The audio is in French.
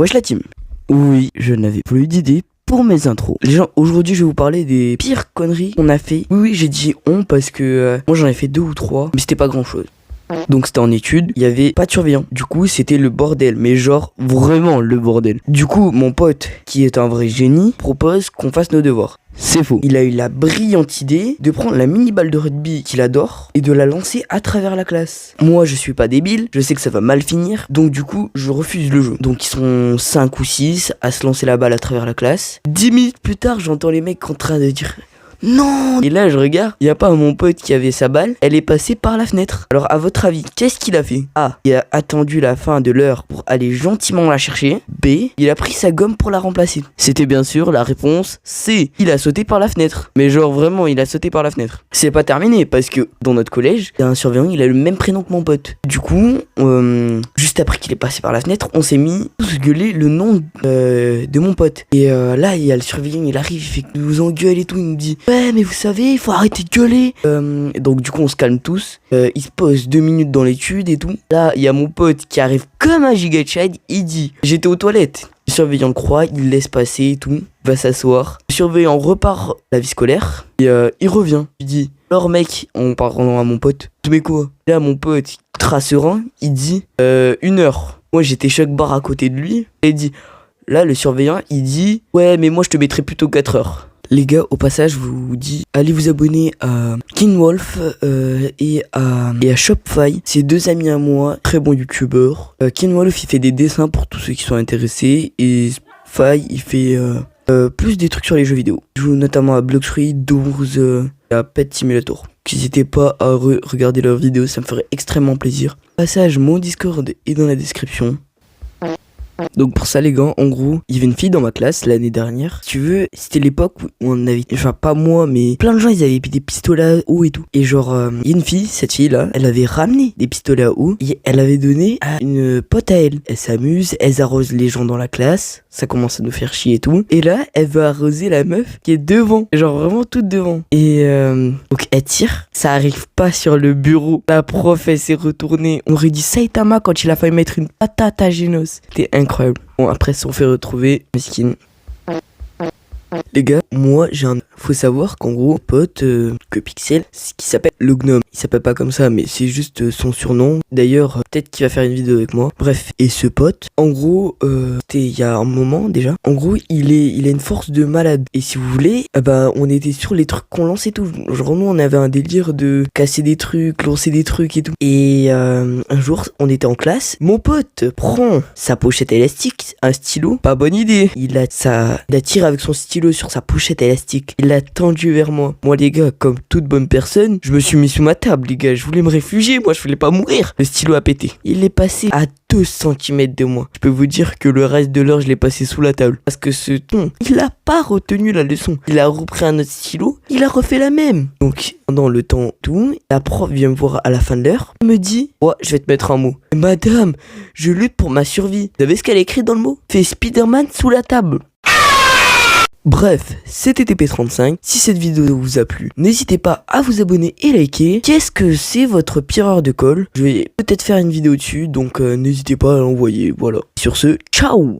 Wesh la team. Oui, je n'avais plus d'idée pour mes intros. Les gens, aujourd'hui je vais vous parler des pires conneries qu'on a fait. Oui, j'ai dit on parce que moi j'en ai fait 2 ou 3, mais c'était pas grand chose. Donc c'était en études, il y avait pas de surveillant. Du coup c'était le bordel, mais genre vraiment le bordel. Du coup mon pote, qui est un vrai génie, propose qu'on fasse nos devoirs. C'est faux. Il a eu la brillante idée de prendre la mini-balle de rugby qu'il adore et de la lancer à travers la classe. Moi je suis pas débile, je sais que ça va mal finir, donc du coup je refuse le jeu. Donc ils sont 5 ou 6 à se lancer la balle à travers la classe. 10 minutes plus tard, j'entends les mecs en train de dire non! Et là je regarde, il n'y a pas mon pote qui avait sa balle, elle est passée par la fenêtre. Alors à votre avis, qu'est-ce qu'il a fait? A. Il a attendu la fin de l'heure pour aller gentiment la chercher. B. Il a pris sa gomme pour la remplacer. C'était bien sûr la réponse C. Il a sauté par la fenêtre. Mais genre vraiment, il a sauté par la fenêtre. C'est pas terminé parce que dans notre collège, il y a un surveillant, il a le même prénom que mon pote. Du coup, juste après qu'il est passé par la fenêtre, on s'est mis tous gueuler le nom de mon pote. Et là, il y a le surveillant, il arrive, il fait que nous engueule et tout, il nous dit ouais mais vous savez il faut arrêter de gueuler, donc du coup on se calme tous, il se pose 2 minutes dans l'étude et tout. Là il y a mon pote qui arrive comme un giga chad, il dit j'étais aux toilettes. Le surveillant le croit, il laisse passer et tout, va s'asseoir. Le surveillant repart la vie scolaire et il revient, il dit alors mec, en parlant à mon pote, tu mets quoi? Là mon pote très serein, il dit 1 heure. Moi j'étais choc barre à côté de lui et il dit là le surveillant il dit ouais mais moi je te mettrais plutôt 4 heures. Les gars, au passage, je vous dis, allez vous abonner à Kinwolf et à Shopify. C'est 2 amis à moi, très bons youtubeurs. Kinwolf, il fait des dessins pour tous ceux qui sont intéressés. Et Shopify, il fait plus des trucs sur les jeux vidéo. Il joue notamment à Bloxfree, Doors et à Pet Simulator. N'hésitez pas à regarder leurs vidéos, ça me ferait extrêmement plaisir. Au passage, mon Discord est dans la description. Donc pour ça les gars, en gros, il y avait une fille dans ma classe l'année dernière. Si tu veux, c'était l'époque où on avait, enfin pas moi, mais plein de gens ils avaient des pistolets à eau et tout. Et genre, il y a une fille, cette fille là, elle avait ramené des pistolets à eau et elle avait donné à une pote à elle. Elle s'amuse, elle arrose les gens dans la classe, ça commence à nous faire chier et tout. Et là, elle veut arroser la meuf qui est devant, genre vraiment toute devant. Et donc elle tire, ça arrive pas sur le bureau. La prof elle s'est retournée, on aurait dit Saitama quand il a failli mettre une patate à Genos. C'était incroyable. Bon, après, si on fait retrouver Miskin. Les gars, moi, faut savoir qu'en gros, pote, que Pixel, qui s'appelle le gnome. Il s'appelle pas comme ça, mais c'est juste son surnom. D'ailleurs, peut-être qu'il va faire une vidéo avec moi. Bref, et ce pote, en gros, c'était il y a un moment déjà. En gros, il a une force de malade. Et si vous voulez, on était sur les trucs qu'on lançait tout. Genre, nous, on avait un délire de casser des trucs, lancer des trucs et tout. Et un jour, on était en classe. Mon pote prend sa pochette élastique, un stylo. Pas bonne idée. Il a tiré avec son stylo sur sa pochette élastique. Il l'a tendu vers moi. Moi les gars, comme toute bonne personne, je me suis mis sous ma table les gars. Je voulais me réfugier, moi je voulais pas mourir. Le stylo a pété. Il est passé à 2 cm de moi. Je peux vous dire que le reste de l'heure je l'ai passé sous la table. Parce que ce ton, il a pas retenu la leçon. Il a repris un autre stylo, il a refait la même. Donc pendant le temps tout, la prof vient me voir à la fin de l'heure. Elle me dit, ouais je vais te mettre un mot. Madame, je lutte pour ma survie. Vous savez ce qu'elle a écrit dans le mot? Fait Spider-Man sous la table. Bref, c'était TP35. Si cette vidéo vous a plu, n'hésitez pas à vous abonner et liker. Qu'est-ce que c'est votre pire heure de colle? Je vais peut-être faire une vidéo dessus, donc n'hésitez pas à l'envoyer. Voilà. Sur ce, ciao!